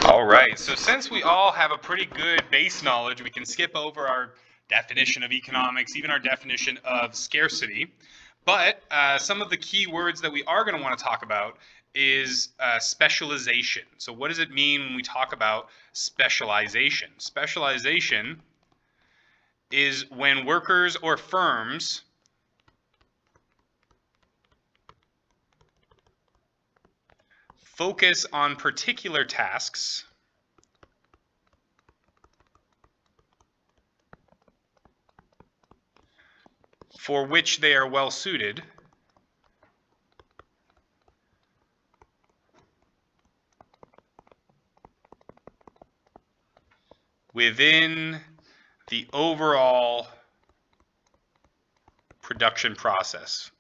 All right, so since we all have a pretty good base knowledge, we can skip over our definition of economics, even our definition of scarcity. But some of the key words that we are going to want to talk about is specialization. So what does it mean when we talk about specialization? Specialization is when workers or firms focus on particular tasks for which they are well suited within the overall production process.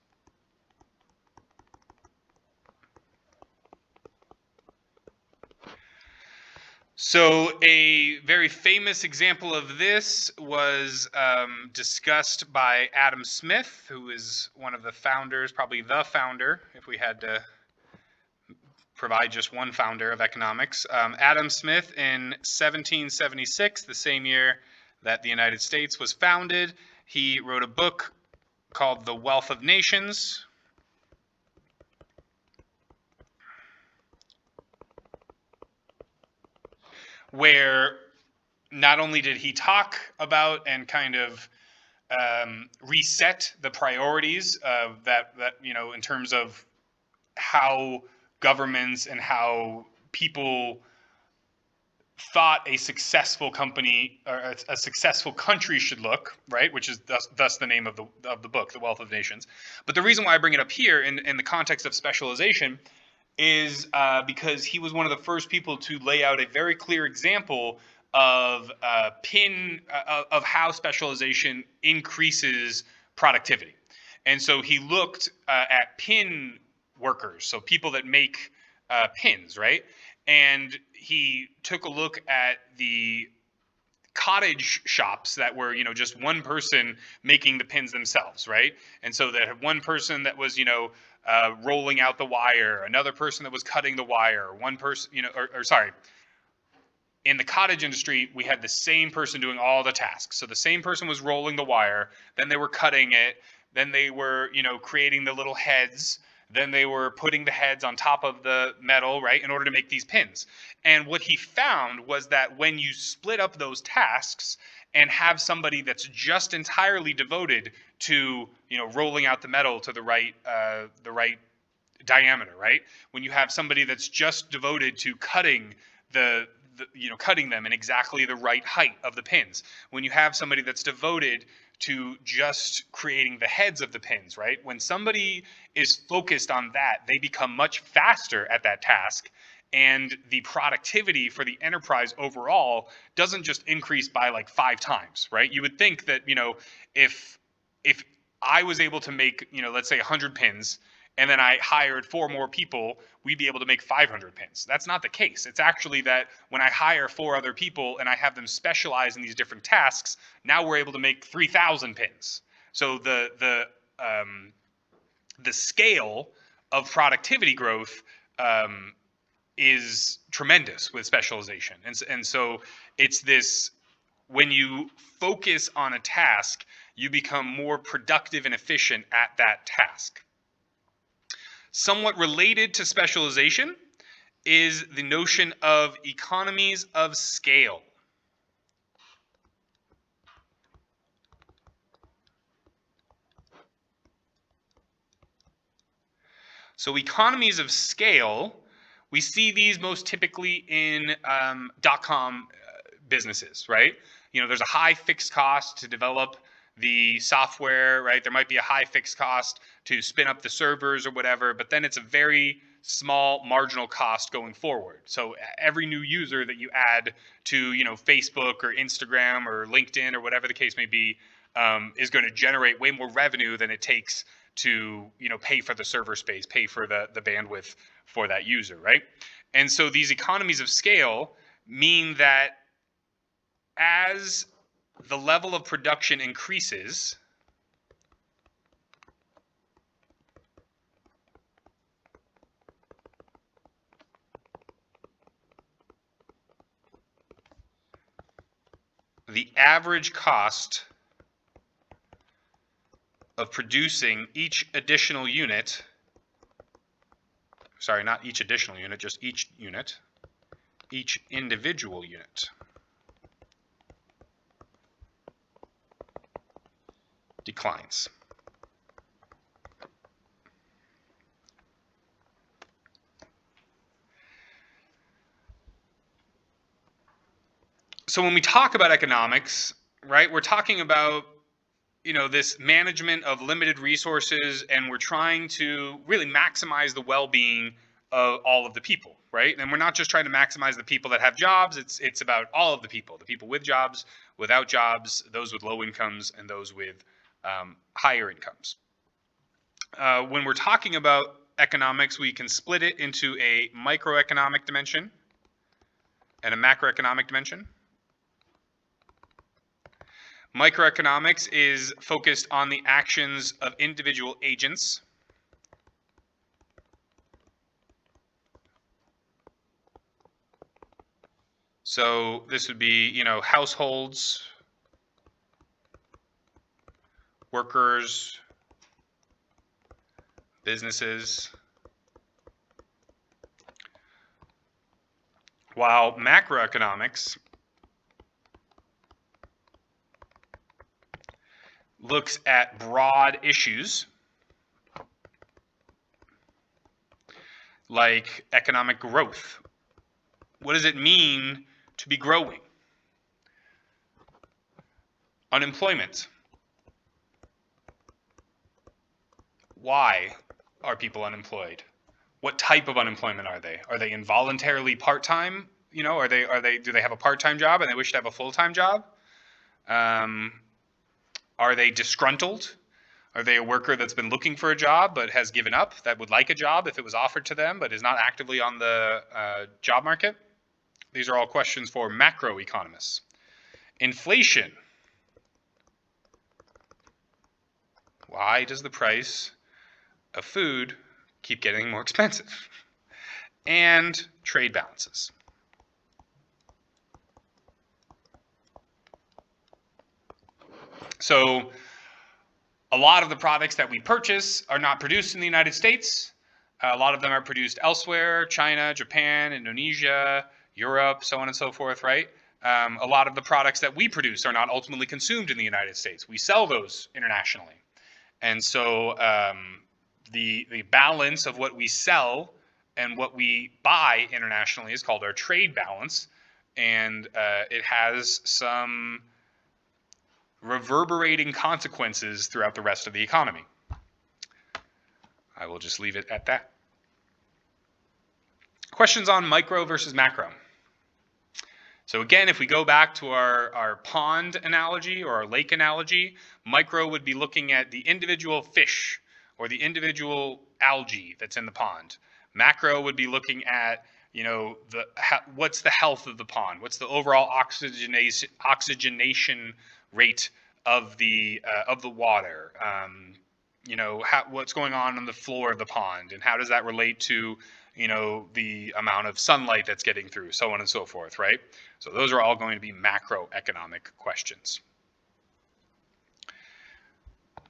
So a very famous example of this was discussed by Adam Smith, who is one of the founders, probably the founder, if we had to provide just one founder of economics. Adam Smith in 1776, the same year that the United States was founded, he wrote a book called The Wealth of Nations, where not only did he talk about and kind of reset the priorities of that in terms of how governments and how people thought a successful company or a successful country should look, right? Which is thus the name of the book, The Wealth of Nations. But the reason why I bring it up here in the context of specialization is because he was one of the first people to lay out a very clear example of of how specialization increases productivity. And so he looked at pin workers, so people that make pins, right? And he took a look at the cottage shops that were, just one person making the pins themselves, right? And so that had one person that was, rolling out the wire, another person that was cutting the wire, one person, or sorry, in the cottage industry, we had the same person doing all the tasks. So the same person was rolling the wire, then they were cutting it, then they were, creating the little heads, then they were putting the heads on top of the metal, right, in order to make these pins. And what he found was that when you split up those tasks and have somebody that's just entirely devoted to, rolling out the metal to the right diameter, right? When you have somebody that's just devoted to cutting cutting them in exactly the right height of the pins. When you have somebody that's devoted to just creating the heads of the pins, right? When somebody is focused on that, they become much faster at that task, and the productivity for the enterprise overall doesn't just increase by like 5 times, right? You would think that, if I was able to make, let's say 100 pins, and then I hired 4 more people, we'd be able to make 500 pins. That's not the case. It's actually that when I hire 4 other people and I have them specialize in these different tasks, now we're able to make 3,000 pins. So the scale of productivity growth is tremendous with specialization. And so it's this, when you focus on a task, you become more productive and efficient at that task. Somewhat related to specialization is the notion of economies of scale. So economies of scale, we see these most typically in .com businesses, right? There's a high fixed cost to develop the software, right? There might be a high fixed cost to spin up the servers or whatever, but then it's a very small marginal cost going forward. So every new user that you add to, Facebook or Instagram or LinkedIn or whatever the case may be, is going to generate way more revenue than it takes to, pay for the server space, pay for the bandwidth for that user, right? And so these economies of scale mean that as the level of production increases, the average cost of producing each additional unit, sorry, not each additional unit, just each unit, each individual unit declines. So when we talk about economics, right, we're talking about, this management of limited resources, and we're trying to really maximize the well-being of all of the people, right? And we're not just trying to maximize the people that have jobs. It's about all of the people with jobs, without jobs, those with low incomes, and those with higher incomes. When we're talking about economics, we can split it into a microeconomic dimension and a macroeconomic dimension. Microeconomics is focused on the actions of individual agents. So this would be, households, workers, businesses. While macroeconomics looks at broad issues like economic growth. What does it mean to be growing? Unemployment. Why are people unemployed? What type of unemployment are they? Are they involuntarily part-time? Do they have a part-time job and they wish to have a full-time job? Are they disgruntled? Are they a worker that's been looking for a job but has given up, that would like a job if it was offered to them but is not actively on the job market? These are all questions for macroeconomists. Inflation. Why does the price of food keep getting more expensive? And trade balances. So a lot of the products that we purchase are not produced in the United States. A lot of them are produced elsewhere, China, Japan, Indonesia, Europe, so on and so forth, right? A lot of the products that we produce are not ultimately consumed in the United States. We sell those internationally. And so the balance of what we sell and what we buy internationally is called our trade balance. And it has some reverberating consequences throughout the rest of the economy. I will just leave it at that. Questions on micro versus macro. So again, if we go back to our pond analogy or our lake analogy, micro would be looking at the individual fish or the individual algae that's in the pond. Macro would be looking at, what's the health of the pond? What's the overall oxygenation rate of the water? What's going on the floor of the pond, and how does that relate to the amount of sunlight that's getting through, so on and so forth, right? So those are all going to be macroeconomic questions.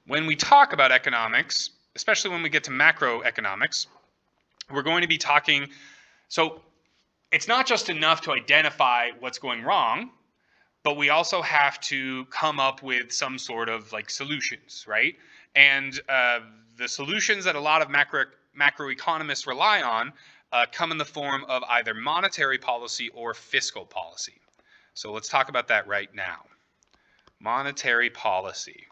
When we talk about economics, especially when we get to macroeconomics, we're going to be talking, so it's not just enough to identify what's going wrong, but we also have to come up with some sort of solutions, right? And the solutions that a lot of macroeconomists rely on come in the form of either monetary policy or fiscal policy. So let's talk about that right now. Monetary policy.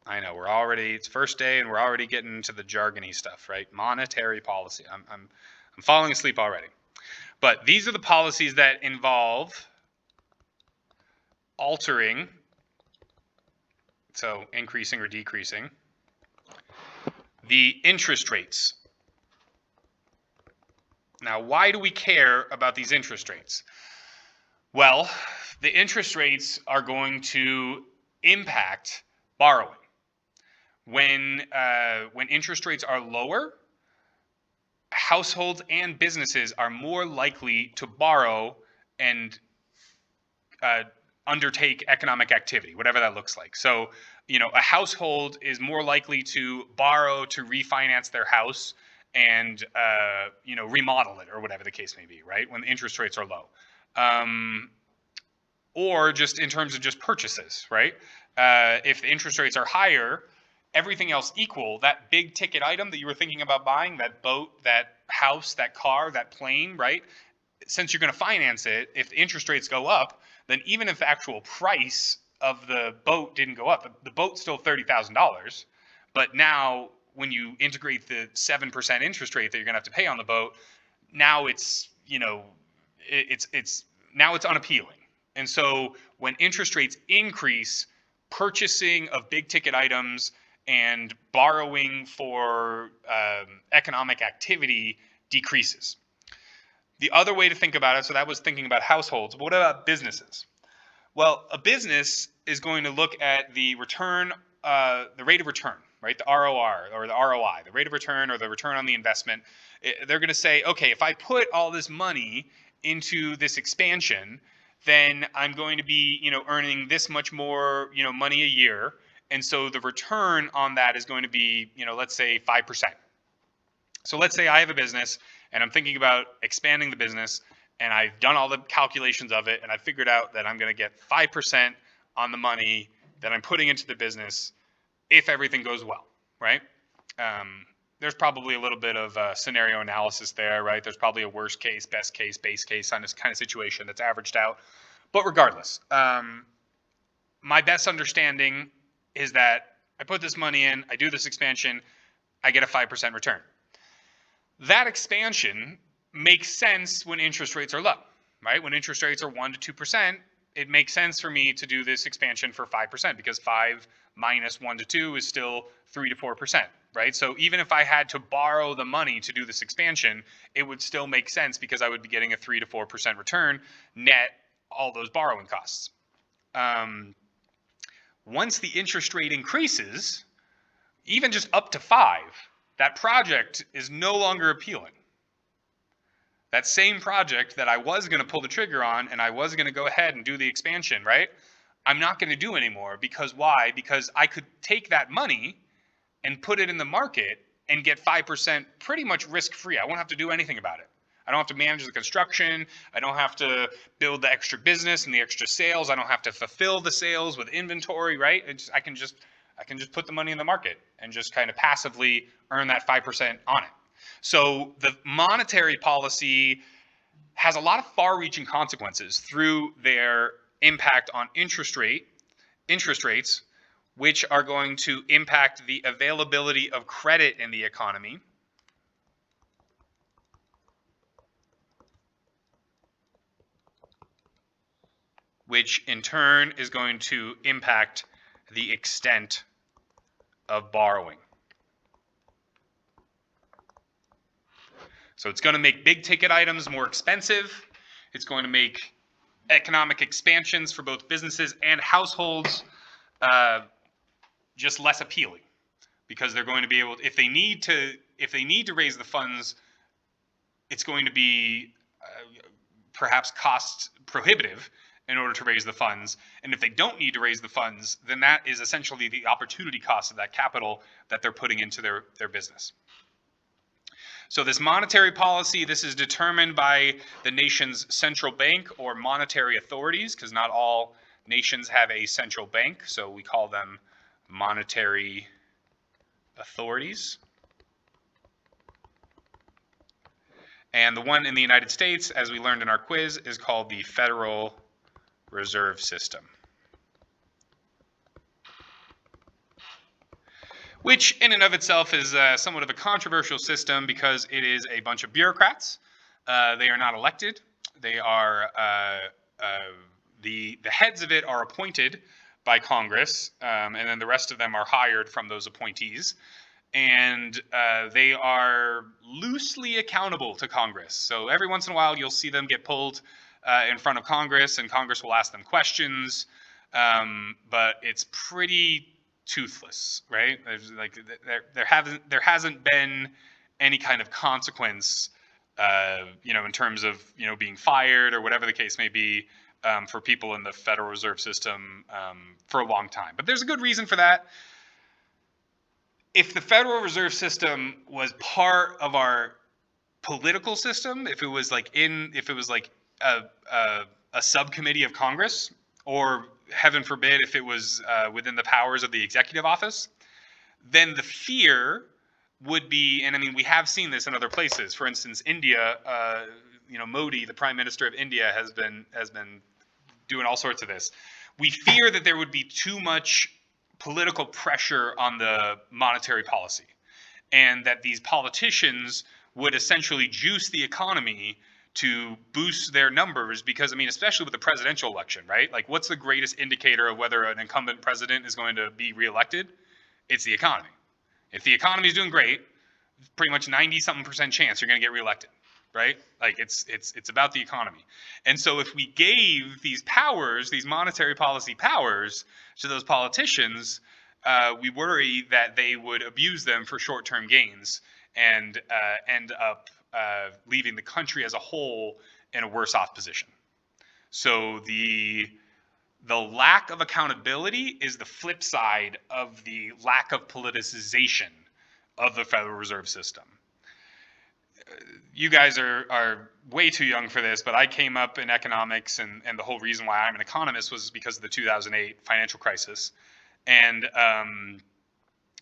I know it's first day and we're already getting into the jargony stuff, right? Monetary policy. I'm falling asleep already. But these are the policies that involve altering, so increasing or decreasing, the interest rates. Now, why do we care about these interest rates? Well, the interest rates are going to impact borrowing. When interest rates are lower, households and businesses are more likely to borrow and undertake economic activity, whatever that looks like. So, a household is more likely to borrow to refinance their house and, remodel it or whatever the case may be, right? When the interest rates are low. Or just in terms of just purchases, right? If the interest rates are higher, everything else equal, that big ticket item that you were thinking about buying, that boat, that house, that car, that plane, right? Since you're going to finance it, if the interest rates go up, then even if the actual price of the boat didn't go up, the boat's still $30,000. But now, when you integrate the 7% interest rate that you're going to have to pay on the boat, now it's it's now it's unappealing. And so when interest rates increase, purchasing of big ticket items and borrowing for economic activity decreases. The other way to think about it, so that was thinking about households, but what about businesses? Well, a business is going to look at the return, the rate of return, right? The ROR or the ROI, the rate of return or the return on the investment. They're going to say, okay, if I put all this money into this expansion, then I'm going to be, earning this much more, money a year. And so the return on that is going to be, let's say 5%. So let's say I have a business and I'm thinking about expanding the business and I've done all the calculations of it and I figured out that I'm going to get 5% on the money that I'm putting into the business if everything goes well, right? There's probably a little bit of scenario analysis there, right? There's probably a worst case, best case, base case on this kind of situation that's averaged out. But regardless, my best understanding is that I put this money in, I do this expansion, I get a 5% return. That expansion makes sense when interest rates are low, right? When interest rates are 1 to 2%, it makes sense for me to do this expansion for 5% because 5 minus 1 to 2 is still 3 to 4%, right? So even if I had to borrow the money to do this expansion, it would still make sense because I would be getting a 3 to 4% return net all those borrowing costs. Once the interest rate increases, even just up to 5, that project is no longer appealing. That same project that I was going to pull the trigger on and I was going to go ahead and do the expansion, right? I'm not going to do anymore because why? Because I could take that money and put it in the market and get 5% pretty much risk-free. I won't have to do anything about it. I don't have to manage the construction. I don't have to build the extra business and the extra sales. I don't have to fulfill the sales with inventory, right? I can just put the money in the market and just kind of passively earn that 5% on it. So the monetary policy has a lot of far-reaching consequences through their impact on interest rates, which are going to impact the availability of credit in the economy, which in turn is going to impact the extent of borrowing. So it's going to make big ticket items more expensive. It's going to make economic expansions for both businesses and households just less appealing because they're going to be able, if they need to raise the funds, it's going to be perhaps cost prohibitive in order to raise the funds. And if they don't need to raise the funds, then that is essentially the opportunity cost of that capital that they're putting into their business. So this monetary policy, this is determined by the nation's central bank or monetary authorities, because not all nations have a central bank, so we call them monetary authorities. And the one in the United States, as we learned in our quiz, is called the Federal Reserve System, which in and of itself is somewhat of a controversial system because it is a bunch of bureaucrats. They are not elected. They are the heads of it are appointed by Congress, and then the rest of them are hired from those appointees. And they are loosely accountable to Congress. So every once in a while, you'll see them get pulled in front of Congress, and Congress will ask them questions. But it's pretty toothless, right? There's like there hasn't been any kind of consequence, in terms of being fired or whatever the case may be. for people in the Federal Reserve System for a long time. But there's a good reason for that. If the Federal Reserve System was part of our political system, if it was like a, a, a subcommittee of Congress, or heaven forbid, if it was within the powers of the executive office, then the fear would be, and I mean, we have seen this in other places. For instance, India, Modi, the Prime Minister of India, has been doing all sorts of this. We fear that there would be too much political pressure on the monetary policy, and that these politicians would essentially juice the economy to boost their numbers. Because, I mean, especially with the presidential election, right? Like, what's the greatest indicator of whether an incumbent president is going to be reelected? It's the economy. If the economy is doing great, pretty much 90-something% chance you're going to get reelected, right? Like, it's about the economy. And so if we gave these powers, these monetary policy powers, to those politicians, we worry that they would abuse them for short-term gains and end up leaving the country as a whole in a worse off position. So the lack of accountability is the flip side of the lack of politicization of the Federal Reserve System. You guys are way too young for this, but I came up in economics, and the whole reason why I'm an economist was because of the 2008 financial crisis. And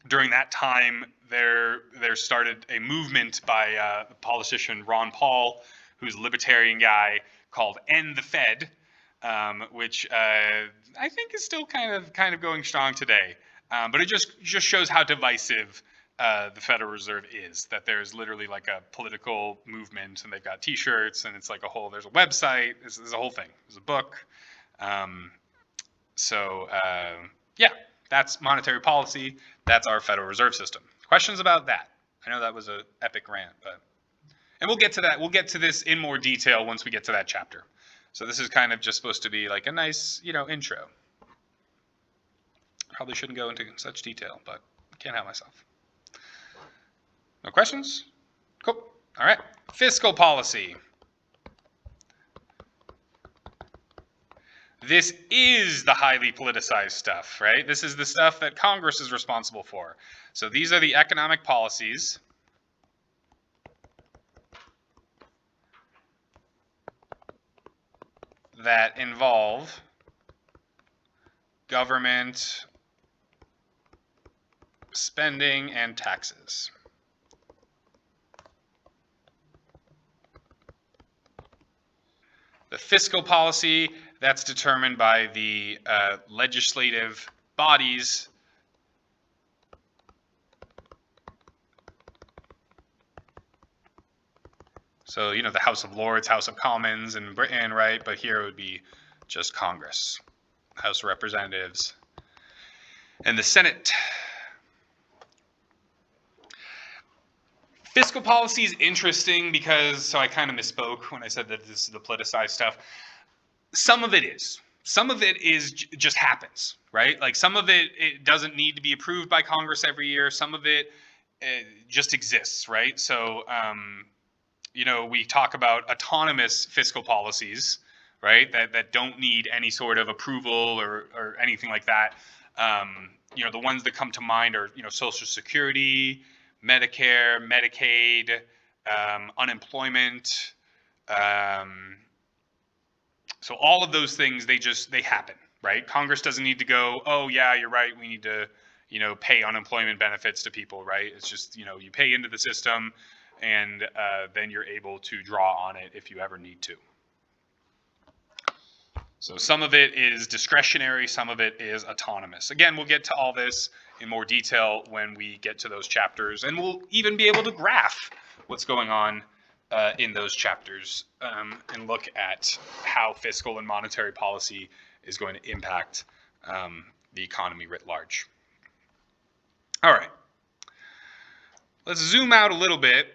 during that time, there started a movement by the politician Ron Paul, who's a libertarian guy, called End the Fed, which I think is still kind of going strong today. But it just shows how divisive the Federal Reserve is. That there's literally like a political movement, and they've got T-shirts, and it's like there's a website, there's a whole thing, there's a book. Yeah, that's monetary policy. That's our Federal Reserve System. Questions about that? I know that was an epic rant, and we'll get to that. We'll get to this in more detail once we get to that chapter. So this is kind of just supposed to be like a nice, intro. Probably shouldn't go into such detail, but can't help myself. No questions? Cool. All right. Fiscal policy. This is the highly politicized stuff, right? This is the stuff that Congress is responsible for. So these are the economic policies that involve government spending and taxes. The fiscal policy, that's determined by the legislative bodies So, the House of Lords, House of Commons in Britain, right? But here it would be just Congress, House of Representatives, and the Senate. Fiscal policy is interesting because, so I kind of misspoke when I said that this is the politicized stuff. Some of it is. Some of it is just happens, right? Like some of it doesn't need to be approved by Congress every year. Some of it just exists, right? So, we talk about autonomous fiscal policies, right? That don't need any sort of approval or anything like that. The ones that come to mind are, Social Security, Medicare, Medicaid, unemployment. So all of those things, they happen, right? Congress doesn't need to go, oh yeah, you're right, we need to, pay unemployment benefits to people, right? It's just, you pay into the system, and then you're able to draw on it if you ever need to. So some of it is discretionary, some of it is autonomous. Again, we'll get to all this in more detail when we get to those chapters, and we'll even be able to graph what's going on in those chapters and look at how fiscal and monetary policy is going to impact the economy writ large. All right. Let's zoom out a little bit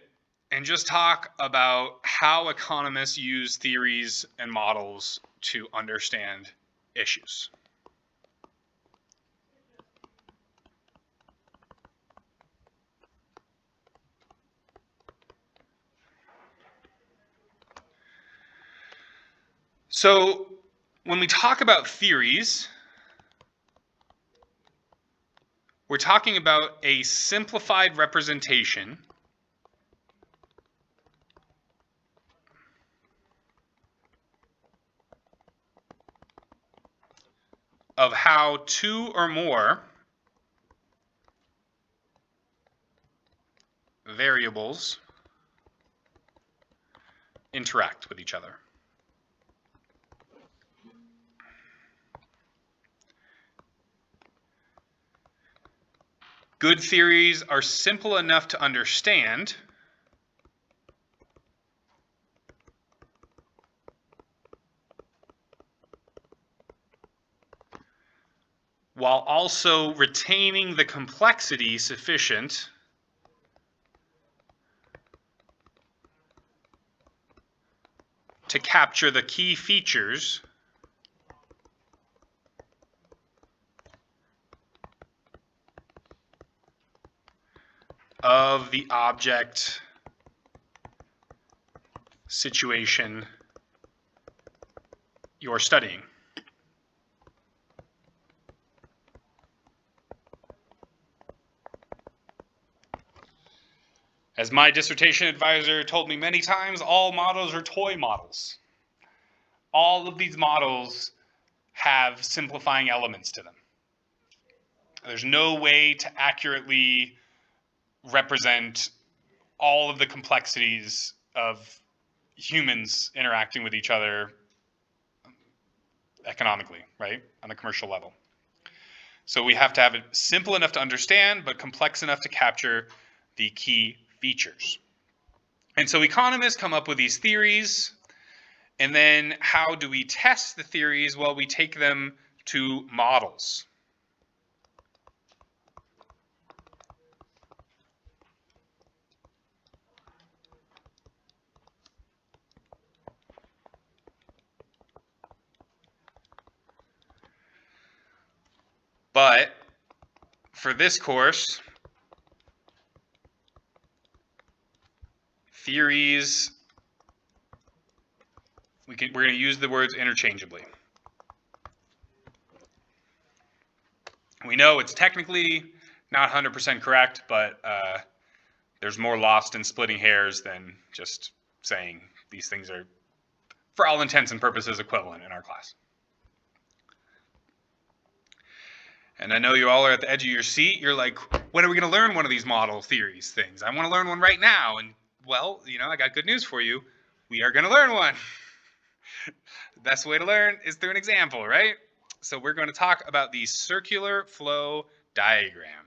and just talk about how economists use theories and models to understand issues. So When we talk about theories, we're talking about a simplified representation of how two or more variables interact with each other. Good theories are simple enough to understand while also retaining the complexity sufficient to capture the key features of the object situation you're studying. As my dissertation advisor told me many times, all models are toy models. All of these models have simplifying elements to them. There's no way to accurately represent all of the complexities of humans interacting with each other economically, right, on a commercial level. So we have to have it simple enough to understand, but complex enough to capture the key features. And so economists come up with these theories, and then how do we test the theories? Well, we take them to models. But for this course, theories, we're going to use the words interchangeably. We know it's technically not 100% correct, but there's more lost in splitting hairs than just saying these things are, for all intents and purposes, equivalent in our class. And I know you all are at the edge of your seat. You're like, when are we going to learn one of these model theories things? I want to learn one right now. And well, I got good news for you. We are going to learn one. The best way to learn is through an example, right? So we're going to talk about the circular flow diagram.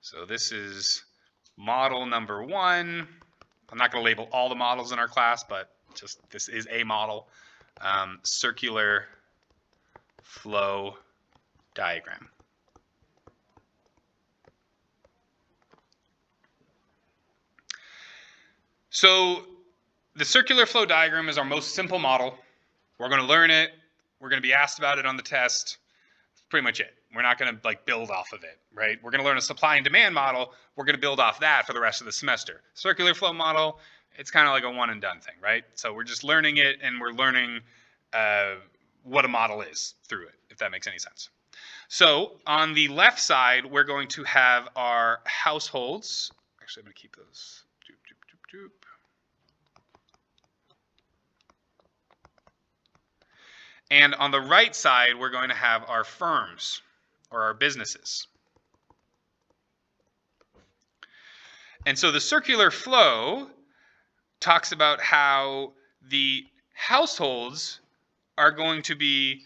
So this is model number 1. I'm not going to label all the models in our class, but just this is a model. Circular flow diagram. So the circular flow diagram is our most simple model. We're going to learn it. We're going to be asked about it on the test. That's pretty much it. We're not going to build off of it, right? We're going to learn a supply and demand model. We're going to build off that for the rest of the semester. Circular flow model, it's kind of like a one and done thing, right? So we're just learning it, and we're learning what a model is through it, if that makes any sense. So on the left side, we're going to have our households. Actually, I'm going to keep those. Doop, doop, doop, doop. And on the right side, we're going to have our firms or our businesses. And so the circular flow talks about how the households are going to be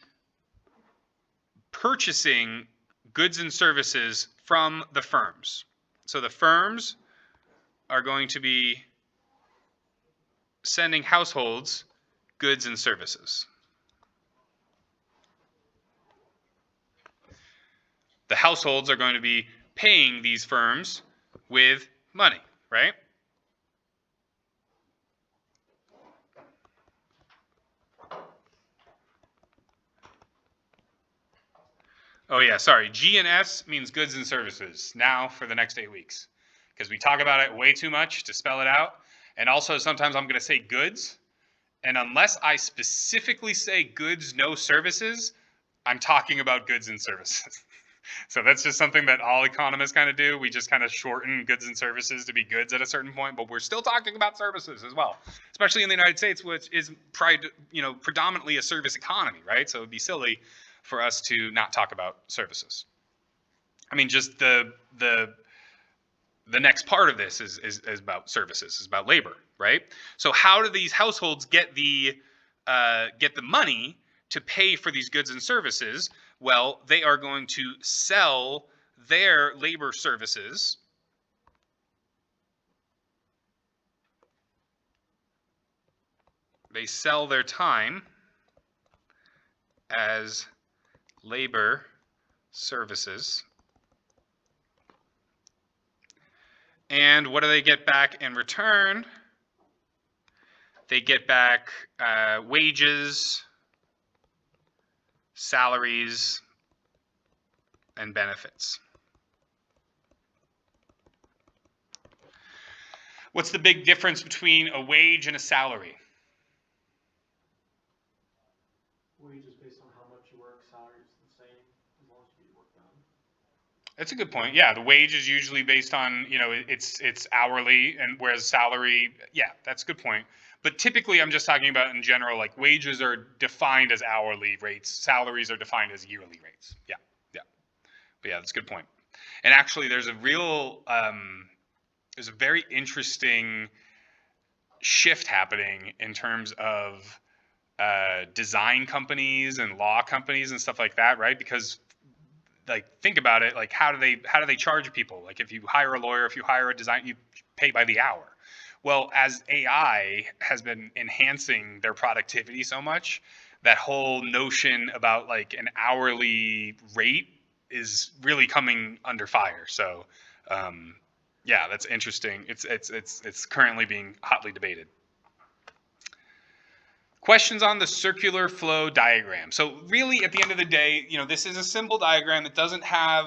purchasing goods and services from the firms. So the firms are going to be sending households goods and services. The households are going to be paying these firms with money, right? Oh yeah, sorry. G and S means goods and services now for the next 8 weeks, because we talk about it way too much to spell it out. And also sometimes I'm going to say goods, And unless I specifically say goods, no services, I'm talking about goods and services. So that's just something that all economists kind of do. We just kind of shorten goods and services to be goods at a certain point, but we're still talking about services as well, especially in the United States, which is predominantly a service economy, right? So it'd be silly for us to not talk about services. I mean, just the next part of this is about services, is about labor, right? So how do these households get the money to pay for these goods and services? Well, they are going to sell their labor services they sell their time as labor services. And what do they get back in return? They get back wages, salaries, and benefits. What's the big difference between a wage and a salary? Wages based on how much you work, salary is the same as long as you get your work done. That's a good point. Yeah, the wage is usually based on, it's hourly, and whereas salary, yeah, that's a good point. But typically, I'm just talking about in general, like wages are defined as hourly rates, salaries are defined as yearly rates. Yeah, yeah. But yeah, that's a good point. And actually, there's a very interesting shift happening in terms of design companies and law companies and stuff like that, right? Because like think about it, like how do they charge people? Like if you hire a lawyer, if you hire a design, you pay by the hour. Well, as AI has been enhancing their productivity so much, that whole notion about like an hourly rate is really coming under fire. So yeah, that's interesting. It's currently being hotly debated. Questions on the circular flow diagram. So really, at the end of the day, this is a simple diagram. It doesn't have,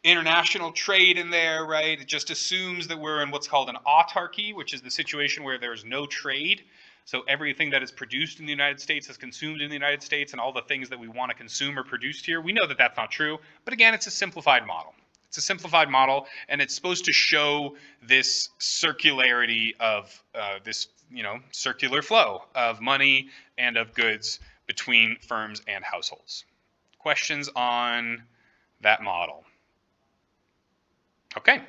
international trade in there, right? It just assumes that we're in what's called an autarky, which is the situation where there's no trade. So everything that is produced in the United States is consumed in the United States, and all the things that we want to consume are produced here. We know that that's not true, but again, it's a simplified model. It's a simplified model, and it's supposed to show this circularity of this, circular flow of money and of goods between firms and households. Questions on that model? Okay.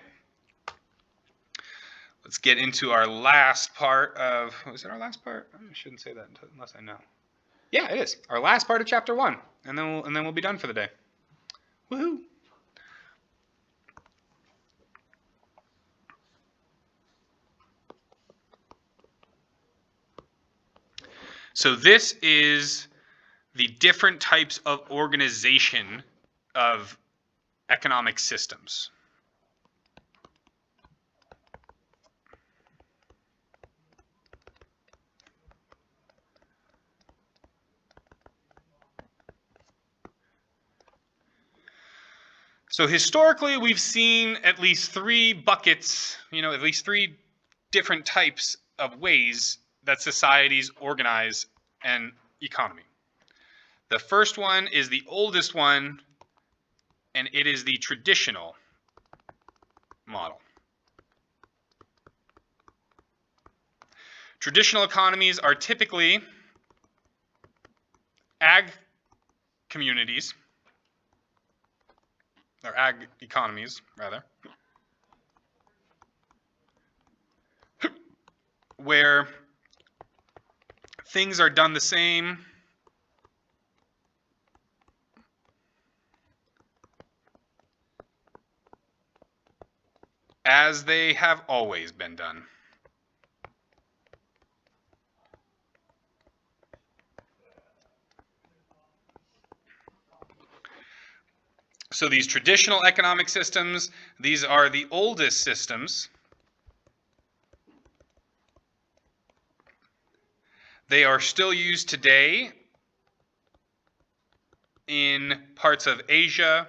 Let's get into our last part of, was it our last part? I shouldn't say that unless I know. Yeah, it is. Our last part of chapter 1, and then we'll be done for the day. Woohoo! So this is the different types of organization of economic systems. So historically, we've seen at least 3 buckets, at least 3 different types of ways that societies organize an economy. The first one is the oldest one, and it is the traditional model. Traditional economies are typically ag communities, or ag economies, rather, where things are done the same as they have always been done. So these traditional economic systems, these are the oldest systems. They are still used today in parts of Asia,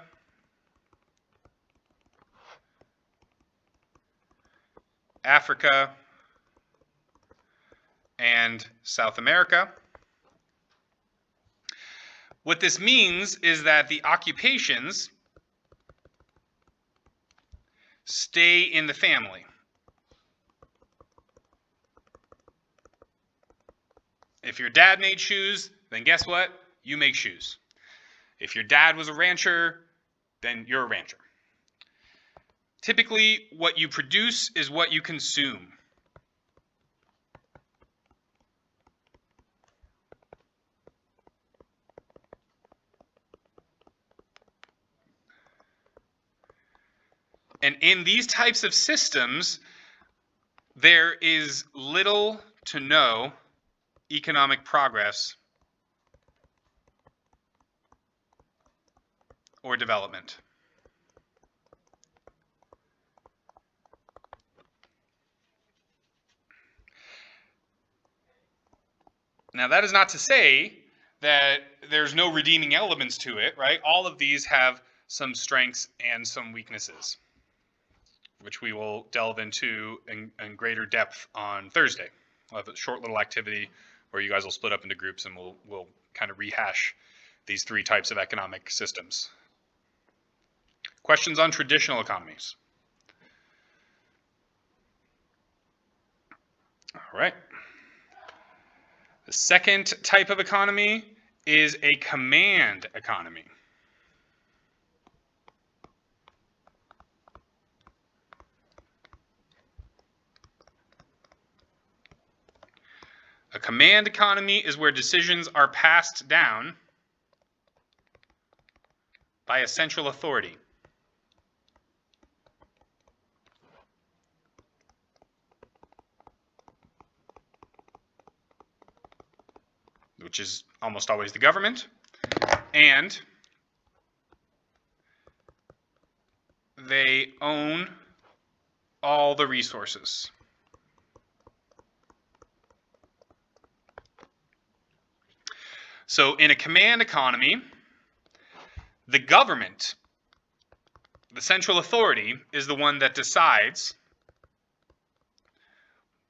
Africa, and South America. What this means is that the occupations stay in the family. If your dad made shoes, then guess what? You make shoes. If your dad was a rancher, then you're a rancher. Typically, what you produce is what you consume. And in these types of systems, there is little to no economic progress or development. Now, that is not to say that there's no redeeming elements to it, right? All of these have some strengths and some weaknesses, which we will delve into in greater depth on Thursday. We'll have a short little activity where you guys will split up into groups and we'll kind of rehash these three types of economic systems. Questions on traditional economies? All right. The second type of economy is a command economy. A command economy is where decisions are passed down by a central authority. Which is almost always the government, and they own all the resources. So in a command economy, the government, the central authority, is the one that decides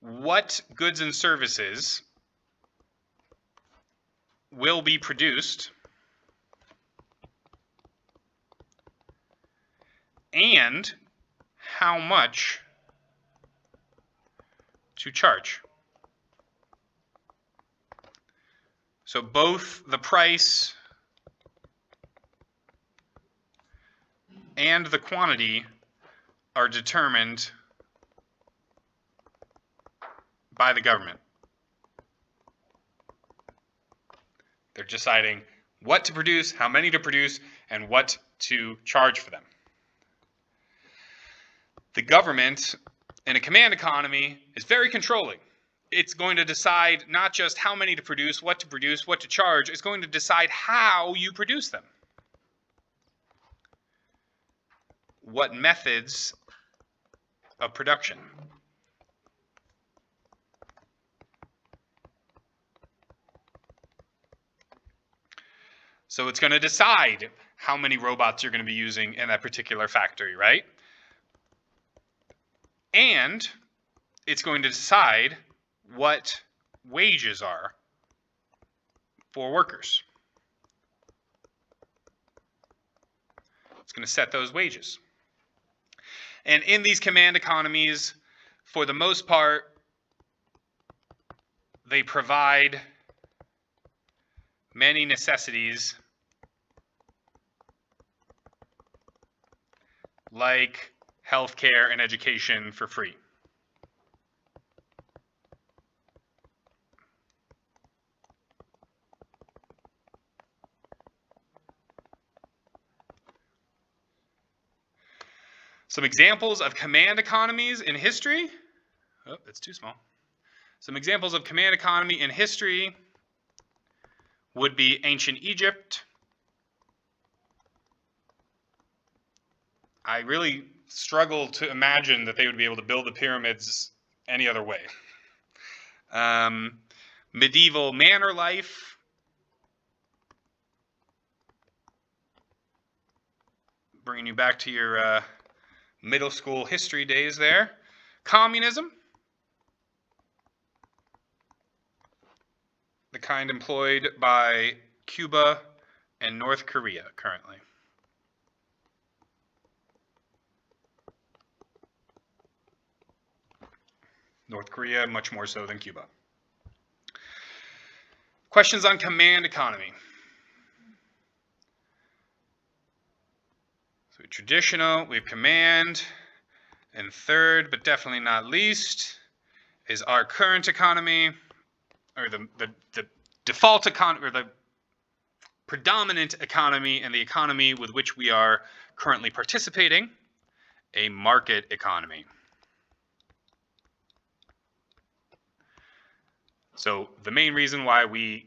what goods and services will be produced and how much to charge. So both the price and the quantity are determined by the government. They're deciding what to produce, how many to produce, and what to charge for them. The government in a command economy is very controlling. It's going to decide not just how many to produce, what to charge. It's going to decide how you produce them. What methods of production. So it's going to decide how many robots you're going to be using in that particular factory, right? And it's going to decide what wages are for workers. It's going to set those wages. And in these command economies, for the most part, they provide many necessities like healthcare and education for free. Some examples of command economies in history. Oh, that's too small. Some examples of command economy in history would be ancient Egypt. I really struggle to imagine that they would be able to build the pyramids any other way. Medieval manor life. Bringing you back to your middle school history days there. Communism. kind employed by Cuba and North Korea currently. North Korea much more so than Cuba. Questions on command economy. So traditional, we have command, and third, but definitely not least, is our current economy, or the default economy, or the predominant economy, and the economy with which we are currently participating, a market economy. So the main reason why we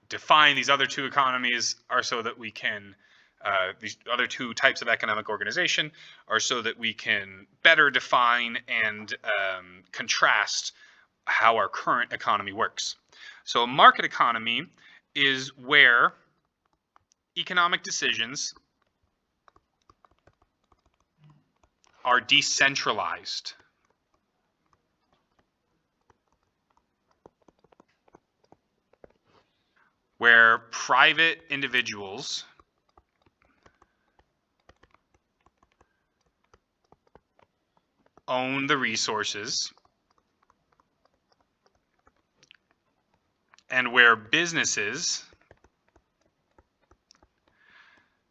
define these other two economies are so that we can, these other two types of economic organization are so that we can better define and contrast how our current economy works. So a market economy is where economic decisions are decentralized. Where private individuals own the resources and where businesses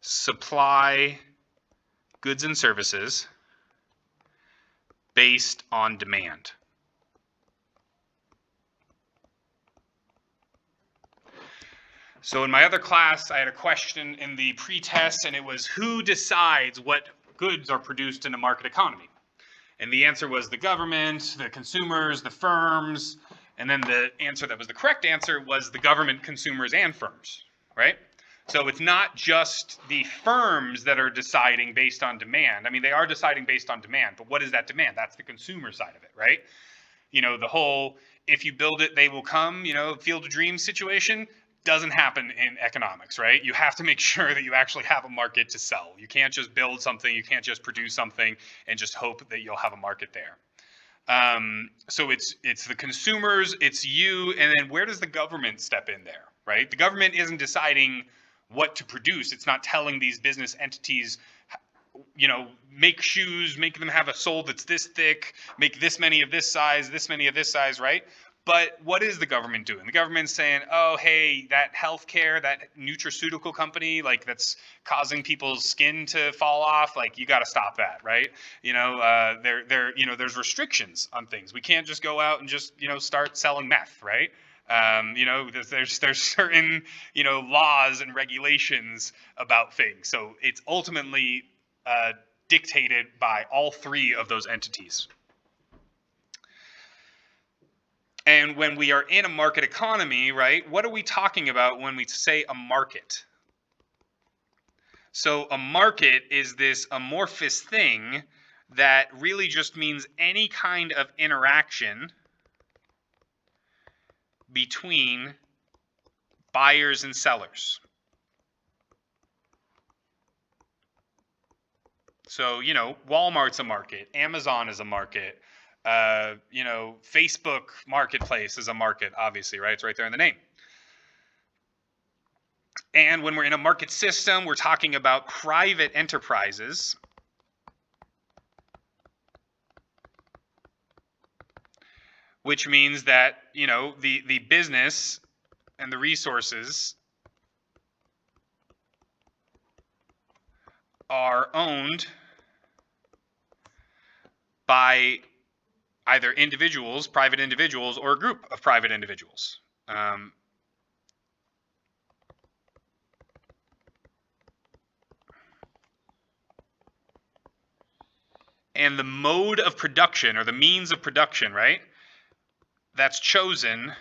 supply goods and services based on demand. So in my other class, I had a question in the pre-test, and it was, who decides what goods are produced in a market economy? And the answer was the government, the consumers, the firms, and then the answer that was the correct answer was the government, consumers, and firms, right? So it's not just the firms that are deciding based on demand. I mean, they are deciding based on demand, but what is that demand? That's the consumer side of it, right? You know, the whole, if you build it, they will come, you know, field of dreams situation doesn't happen in economics, right? You have to make sure that you actually have a market to sell. You can't just build something, you can't just produce something and just hope that you'll have a market there. So it's the consumers, it's you, and then where does the government step in there, right? The government isn't deciding what to produce. It's not telling these business entities, you know, make shoes, make them have a sole that's this thick, make this many of this size, this many of this size, right? But what is the government doing? The government's saying, oh, hey, that healthcare, that nutraceutical company, like that's causing people's skin to fall off, like you got to stop that, right? You know, you know, there's restrictions on things. We can't just go out and just, you know, start selling meth, right? You know, there's certain, you know, laws and regulations about things. So it's ultimately dictated by all three of those entities. And when we are in a market economy, right, what are we talking about when we say a market? So a market is this amorphous thing that really just means any kind of interaction between buyers and sellers. So, you know, Walmart's a market, Amazon is a market, you know, Facebook Marketplace is a market, obviously, right? It's right there in the name. And when we're in a market system, we're talking about private enterprises which means that, you know, the business and the resources are owned by either individuals, private individuals, or a group of private individuals. And the mode of production, or the means of production, right? That's chosen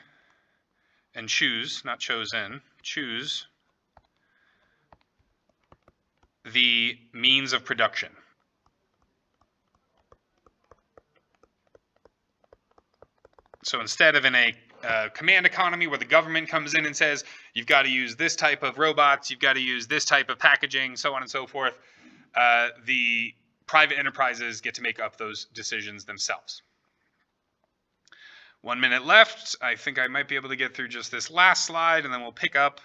and choose, not chosen, choose the means of production. So instead of in a command economy where the government comes in and says, you've got to use this type of robots, you've got to use this type of packaging, so on and so forth, the private enterprises get to make up those decisions themselves. 1 minute left. I think I might be able to get through just this last slide, and then we'll pick up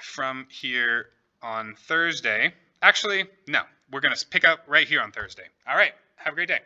from here on Thursday. Actually, no, we're going to pick up right here on Thursday. All right. Have a great day.